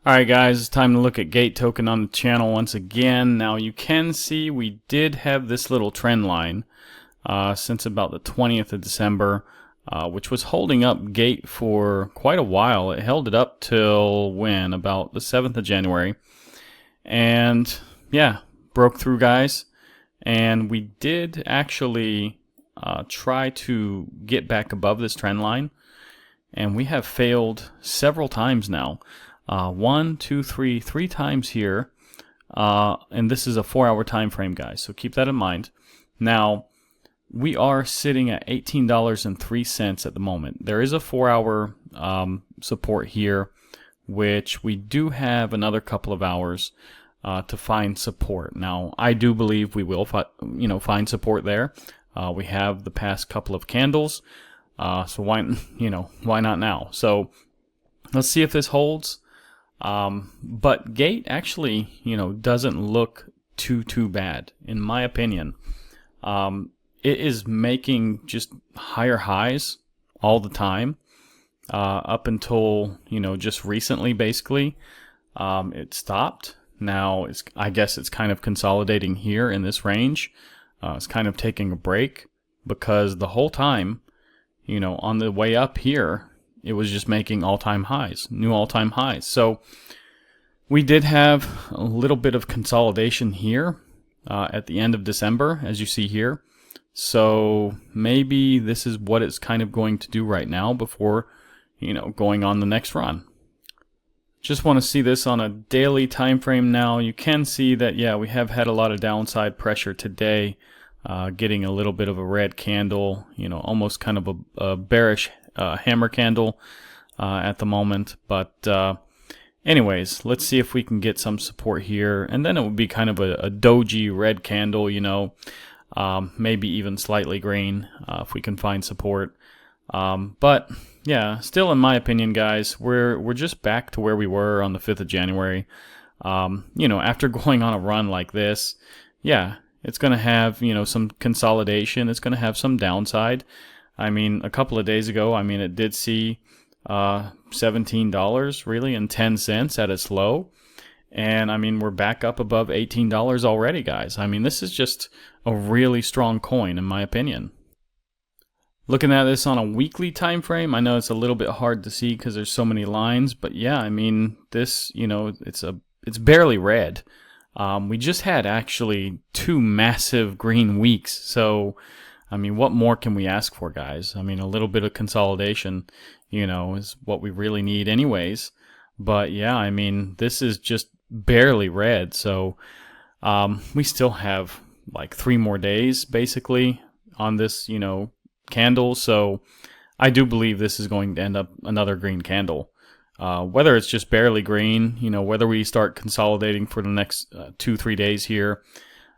Alright guys, it's time to look at Gate Token on the channel once again. Now you can see we did have this little trend line since about the 20th of December, which was holding up Gate for quite a while. It held it up till when? About the 7th of January. And yeah, broke through guys. And we did actually try to get back above this trend line. And we have failed several times now. Three times here, and this is a 4-hour time frame, guys. So keep that in mind. Now we are sitting at $18.03 at the moment. There is a 4-hour support here, which we do have another couple of hours to find support. Now I do believe we will, find support there. We have the past couple of candles, so why not now? So let's see if this holds. But Gate actually, doesn't look too bad, in my opinion. It is making just higher highs all the time, up until, just recently, basically. It stopped. Now, I guess it's kind of consolidating here in this range. It's kind of taking a break because the whole time, on the way up here, it was just making all-time highs, new all-time highs. So we did have a little bit of consolidation here at the end of December, as you see here. So maybe this is what it's kind of going to do right now before, going on the next run. Just want to see this on a daily time frame now. You can see that, yeah, we have had a lot of downside pressure today, getting a little bit of a red candle, almost kind of a bearish hammer candle at the moment. But anyways, let's see if we can get some support here, and then it would be kind of a doji red candle, maybe even slightly green if we can find support. But yeah, still in my opinion, guys, we're just back to where we were on the 5th of January. After going on a run like this, yeah, it's going to have, some consolidation. It's going to have some downside. I mean, a couple of days ago, it did see $17 really and 10 cents at its low. And we're back up above $18 already, guys. This is just a really strong coin in my opinion. Looking at this on a weekly time frame, I know it's a little bit hard to see because there's so many lines, but yeah, this, it's barely red. We just had actually 2 massive green weeks, so what more can we ask for, guys? A little bit of consolidation, is what we really need anyways. But yeah, this is just barely red. So we still have like 3 more days basically on this, candle. So I do believe this is going to end up another green candle. Whether it's just barely green, whether we start consolidating for the next 2-3 days here,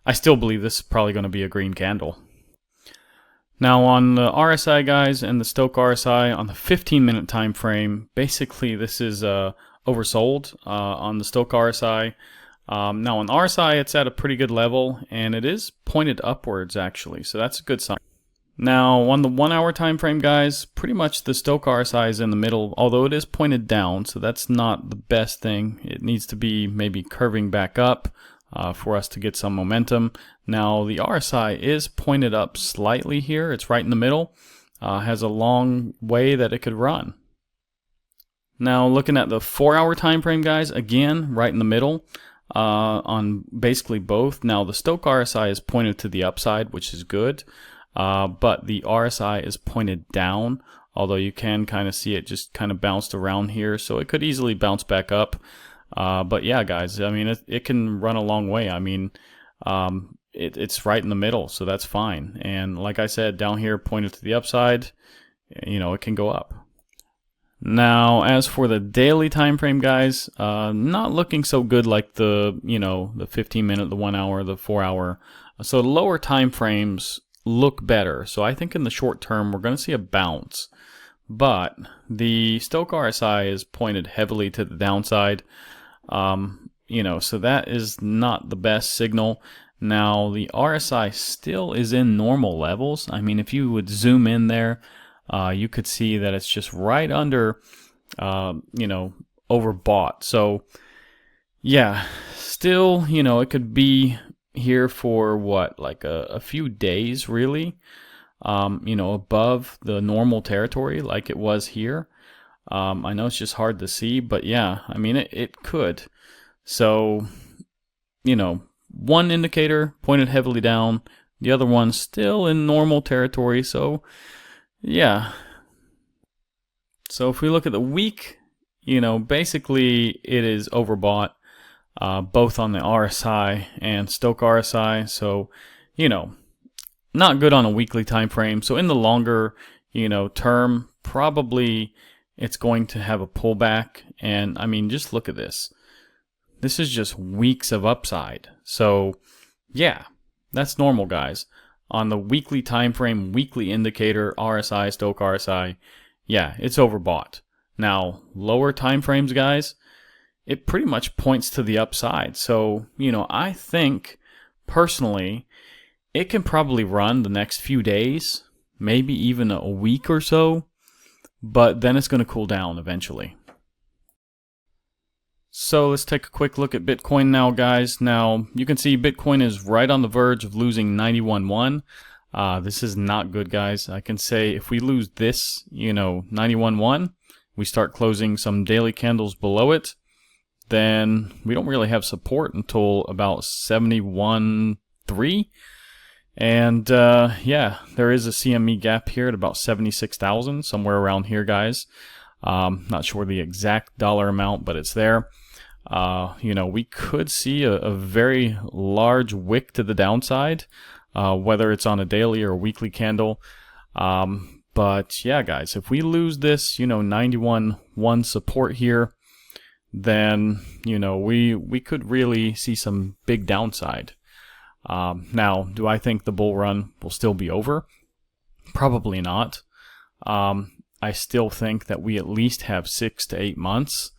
I still believe this is probably going to be a green candle. Now on the RSI, guys, and the Stochk RSI on the 15-minute time frame, basically this is oversold on the Stochk RSI. Now on RSI, it's at a pretty good level, and it is pointed upwards actually, so that's a good sign. Now on the 1-hour time frame, guys, pretty much the Stochk RSI is in the middle, although it is pointed down, so that's not the best thing. It needs to be maybe curving back up for us to get some momentum. Now the RSI is pointed up slightly here. It's right in the middle. Has a long way that it could run. Now looking at the 4-hour time frame, guys, again right in the middle on basically both. Now the Stochk RSI is pointed to the upside, which is good, but the RSI is pointed down, although you can kind of see it just kind of bounced around here, so it could easily bounce back up. But yeah, guys, it can run a long way. It's right in the middle, so that's fine. And like I said, down here pointed to the upside, it can go up. Now, as for the daily time frame, guys, not looking so good like the 15-minute, the 1-hour, the 4-hour. So the lower time frames look better. So I think in the short term, we're going to see a bounce. But the Stochk RSI is pointed heavily to the downside. So that is not the best signal. Now the RSI still is in normal levels. If you would zoom in there, you could see that it's just right under overbought. So yeah, still, it could be here for what, like a few days, really, above the normal territory like it was here. I know it's just hard to see, but yeah, I mean, it could. So, one indicator pointed heavily down, the other one still in normal territory. So, yeah. So if we look at the week, basically it is overbought, both on the RSI and Stochk RSI. So, not good on a weekly time frame. So in the longer, term, probably it's going to have a pullback. And I mean, just look at this. This is just weeks of upside. So yeah, that's normal, guys. On the weekly time frame, weekly indicator, RSI, Stochk RSI, yeah, it's overbought. Now, lower time frames, guys, it pretty much points to the upside. So, I think personally, it can probably run the next few days, maybe even a week or so, but then it's going to cool down eventually. So let's take a quick look at Bitcoin now, guys. Now, you can see Bitcoin is right on the verge of losing 91.1. This is not good, guys. I can say if we lose this, 91.1, we start closing some daily candles below it, then we don't really have support until about 71.3. And yeah, there is a CME gap here at about 76,000, somewhere around here, guys. Not sure the exact dollar amount, but it's there. We could see a very large wick to the downside, whether it's on a daily or a weekly candle. But yeah, guys, if we lose this, 91.1 support here, then, we could really see some big downside. Now, do I think the bull run will still be over? Probably not. I still think that we at least have 6 to 8 months.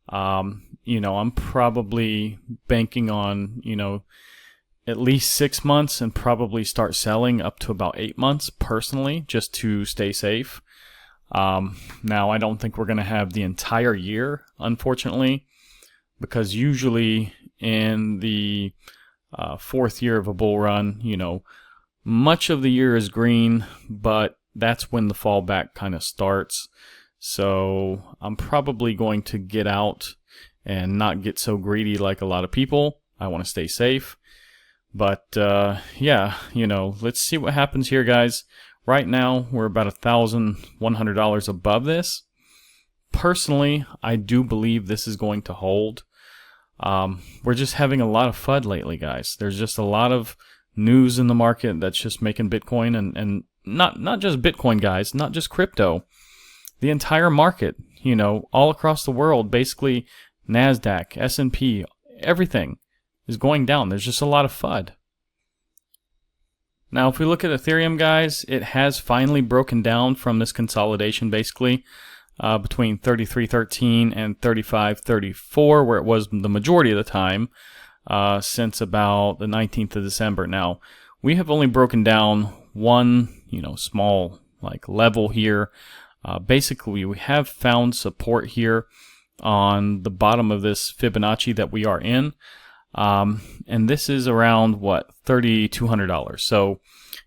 I'm probably banking on, at least 6 months and probably start selling up to about 8 months personally, just to stay safe. Now, I don't think we're going to have the entire year, unfortunately, because usually in the fourth year of a bull run, much of the year is green, but that's when the fallback kind of starts. So I'm probably going to get out and not get so greedy like a lot of people. I want to stay safe. But yeah, let's see what happens here, guys. Right now, we're about $1,100 above this. Personally, I do believe this is going to hold. We're just having a lot of FUD lately, guys. There's just a lot of news in the market that's just making Bitcoin and not just Bitcoin, guys, not just crypto. The entire market, all across the world, basically NASDAQ, S&P, everything is going down. There's just a lot of FUD. Now, if we look at Ethereum, guys, it has finally broken down from this consolidation, basically, between 33.13 and 35.34, where it was the majority of the time, since about the 19th of December. Now, we have only broken down one, small level here. Basically, we have found support here on the bottom of this Fibonacci that we are in. And this is around, what, $3,200. So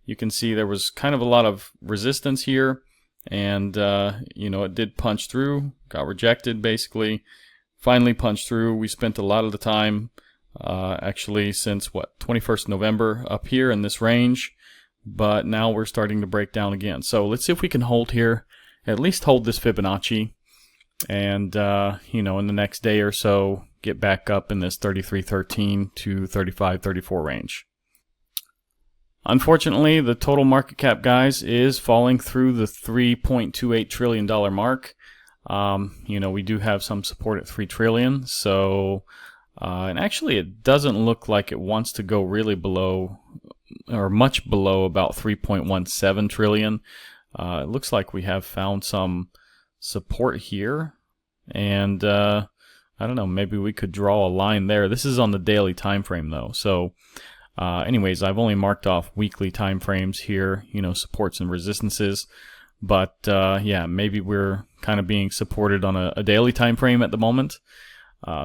you can see there was kind of a lot of resistance here. And, it did punch through, got rejected, basically. Finally punched through. We spent a lot of the time, actually, since, 21st November up here in this range. But now we're starting to break down again. So let's see if we can hold here, at least hold this Fibonacci. And, in the next day or so, get back up in this 33.13 to 35.34 range. Unfortunately, the total market cap, guys, is falling through the $3.28 trillion mark. We do have some support at $3 trillion. So, and actually it doesn't look like it wants to go really below or much below about 3.17 trillion. It looks like we have found some support here. And, I don't know, maybe we could draw a line there. This is on the daily time frame though. So anyways, I've only marked off weekly time frames here, supports and resistances. But yeah, maybe we're kind of being supported on a daily time frame at the moment.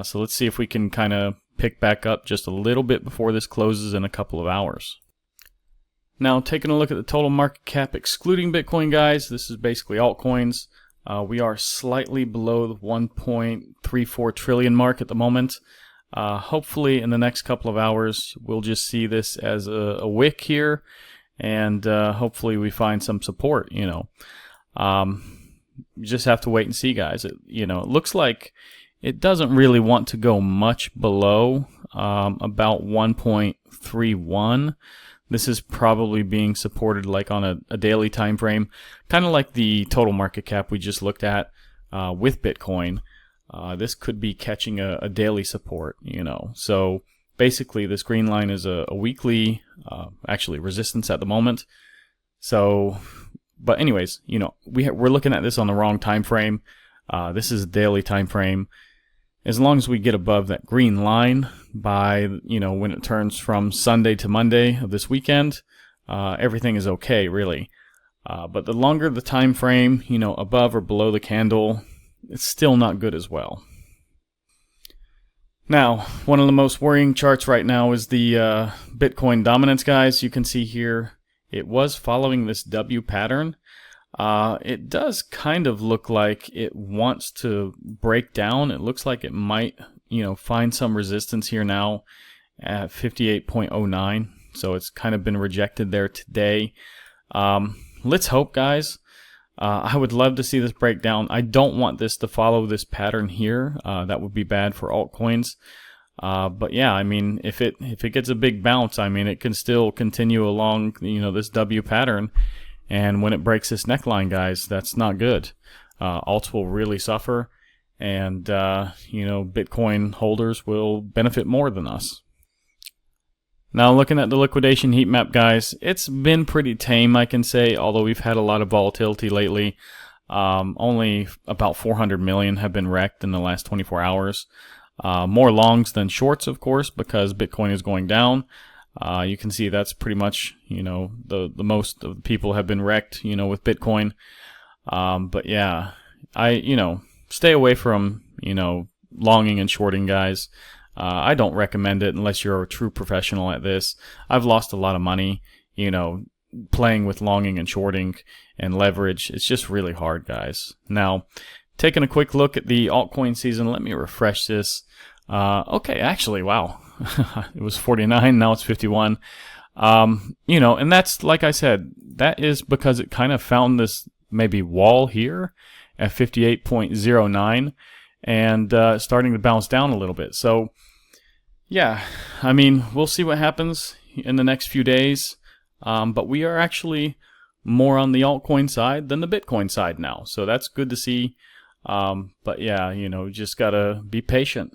So let's see if we can kind of pick back up just a little bit before this closes in a couple of hours. Now, taking a look at the total market cap excluding Bitcoin, guys, this is basically altcoins. We are slightly below the 1.34 trillion mark at the moment. Hopefully in the next couple of hours we'll just see this as a wick here, and hopefully we find some support. You just have to wait and see, guys. It looks like it doesn't really want to go much below about 1.31. This is probably being supported like on a daily time frame, kind of like the total market cap we just looked at with Bitcoin. This could be catching a daily support, So basically this green line is a weekly, actually resistance at the moment. So, but anyways, we're looking at this on the wrong time frame. This is a daily time frame. As long as we get above that green line by, when it turns from Sunday to Monday of this weekend, everything is okay, really. But the longer the time frame, above or below the candle, it's still not good as well. Now, one of the most worrying charts right now is the Bitcoin dominance, guys. You can see here it was following this W pattern. It does kind of look like it wants to break down. It looks like it might, find some resistance here now at 58.09. So it's kind of been rejected there today. Let's hope, guys. I would love to see this break down. I don't want this to follow this pattern here. That would be bad for altcoins. But yeah, I mean, if it gets a big bounce, I mean, it can still continue along, this W pattern. And when it breaks this neckline, guys, that's not good. Alts will really suffer, and Bitcoin holders will benefit more than us. Now, looking at the liquidation heat map, guys, it's been pretty tame, I can say, although we've had a lot of volatility lately. Only about 400 million have been wrecked in the last 24 hours. More longs than shorts, of course, because Bitcoin is going down. You can see that's pretty much, the most of the people have been wrecked, with Bitcoin. But yeah, stay away from, longing and shorting, guys. I don't recommend it unless you're a true professional at this. I've lost a lot of money, playing with longing and shorting and leverage. It's just really hard, guys. Now, taking a quick look at the altcoin season, let me refresh this. Okay, actually, wow. It was 49, now it's 51. And that's, like I said, that is because it kind of found this maybe wall here at 58.09 and starting to bounce down a little bit. So, yeah, I mean, we'll see what happens in the next few days. But we are actually more on the altcoin side than the Bitcoin side now. So that's good to see. But yeah, just got to be patient.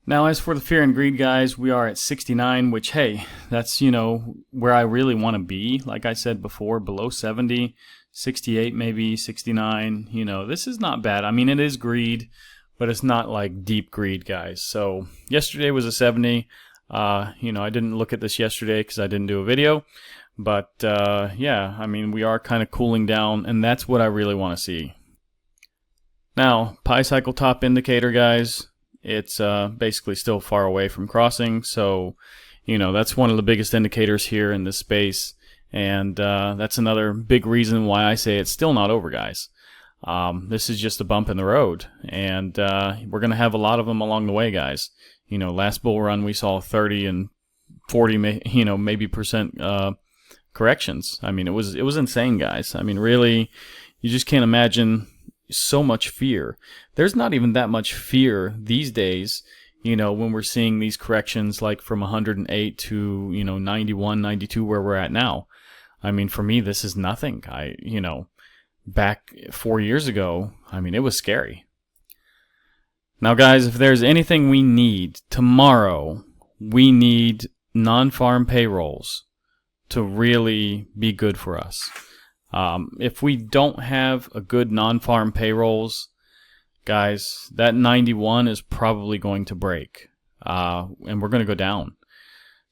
Now, as for the fear and greed, guys, we are at 69, which, hey, that's, where I really want to be. Like I said before, below 70, 68 maybe, 69, this is not bad. I mean, it is greed, but it's not like deep greed, guys. So yesterday was a 70. I didn't look at this yesterday because I didn't do a video. But, yeah, I mean, we are kind of cooling down, and that's what I really want to see. Now, Pi Cycle Top Indicator, guys. It's basically still far away from crossing, so that's one of the biggest indicators here in this space, and that's another big reason why I say it's still not over, guys. This is just a bump in the road, and we're gonna have a lot of them along the way, guys. Last bull run we saw 30 and 40, maybe percent corrections. I mean, it was insane, guys. I mean, really, you just can't imagine so much fear. There's not even that much fear these days, when we're seeing these corrections like from 108 to, 91, 92, where we're at now. I mean, for me, this is nothing. Back 4 years ago, I mean, it was scary. Now, guys, if there's anything we need tomorrow, we need non-farm payrolls to really be good for us. If we don't have a good non-farm payrolls, guys, that 91 is probably going to break, and we're going to go down.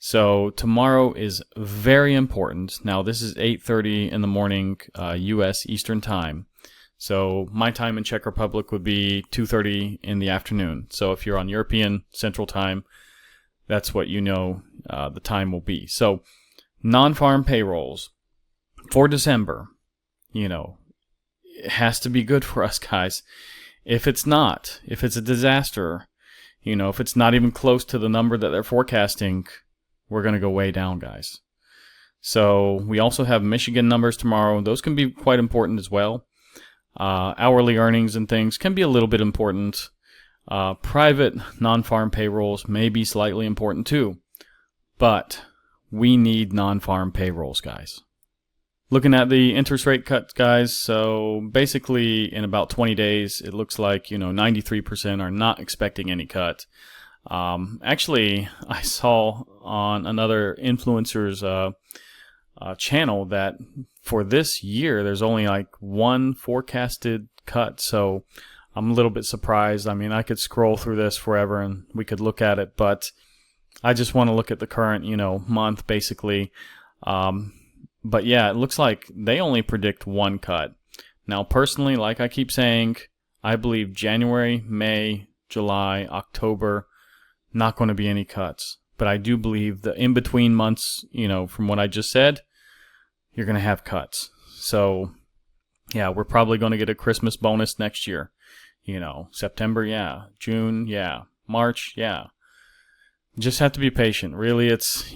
So tomorrow is very important. Now this is 8:30 in the morning, U.S. Eastern Time. So my time in Czech Republic would be 2:30 in the afternoon. So if you're on European Central Time, that's what the time will be. So non-farm payrolls for December, it has to be good for us guys. If it's not, if it's a disaster, if it's not even close to the number that they're forecasting, we're going to go way down, guys. So we also have Michigan numbers tomorrow. Those can be quite important as well. Hourly earnings and things can be a little bit important. Private non-farm payrolls may be slightly important too. But we need non-farm payrolls, guys. Looking at the interest rate cuts, guys, so basically in about 20 days, it looks like, 93% are not expecting any cut. Actually, I saw on another influencer's channel that for this year, there's only like one forecasted cut, so I'm a little bit surprised. I mean, I could scroll through this forever and we could look at it, but I just want to look at the current, month, basically. But yeah, it looks like they only predict one cut. Now, personally, like I keep saying, I believe January, May, July, October, not going to be any cuts. But I do believe the in-between months, from what I just said, you're going to have cuts. So, yeah, we're probably going to get a Christmas bonus next year. September, yeah. June, yeah. March, yeah. Just have to be patient. Really, it's,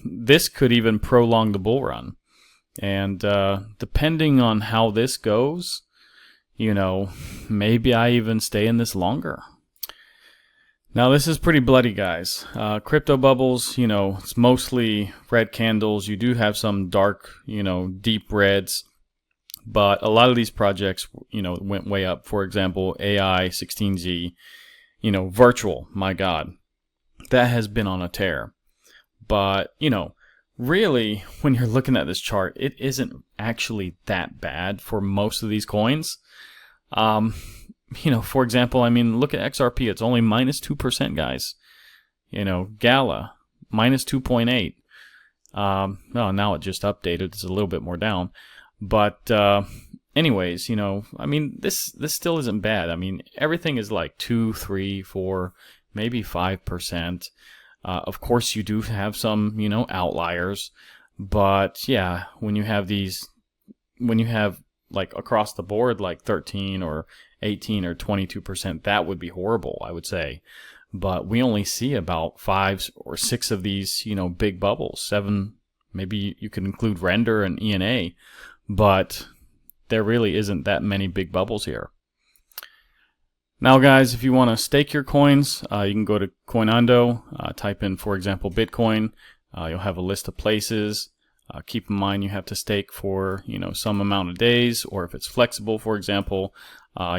this could even prolong the bull run. And depending on how this goes, maybe I even stay in this longer. Now, this is pretty bloody, guys. Crypto bubbles, it's mostly red candles. You do have some dark, deep reds. But a lot of these projects, went way up. For example, AI, 16Z, virtual, my God. That has been on a tear. But, really, when you're looking at this chart, it isn't actually that bad for most of these coins. For example, look at XRP. It's only minus 2%, guys. Gala, minus 2.8. No, now it just updated. It's a little bit more down. But anyways, this still isn't bad. Everything is like 2, 3, 4, maybe 5%. Of course, you do have some, outliers. But yeah, when you have like across the board, like 13 or 18 or 22%, that would be horrible, I would say. But we only see about 5 or 6 of these, big bubbles. 7, maybe you could include Render and ENA. But there really isn't that many big bubbles here. Now, guys, if you want to stake your coins, you can go to Coinando, type in, for example, Bitcoin. You'll have a list of places. Keep in mind you have to stake for some amount of days, or if it's flexible, for example,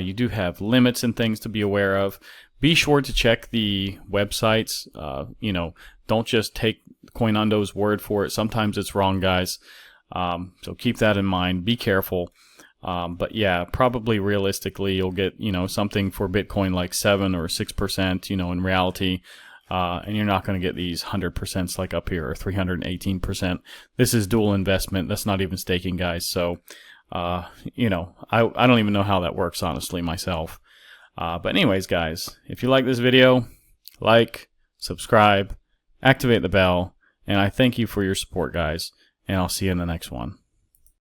you do have limits and things to be aware of. Be sure to check the websites. Don't just take Coinando's word for it. Sometimes it's wrong, guys. So keep that in mind. Be careful. But yeah, probably realistically, you'll get, something for Bitcoin like 7 or 6%, in reality. And you're not going to get these 100% like up here, or 318%. This is dual investment. That's not even staking, guys. So, I don't even know how that works, honestly, myself. But anyways, guys, if you like this video, like, subscribe, activate the bell, and I thank you for your support, guys. And I'll see you in the next one.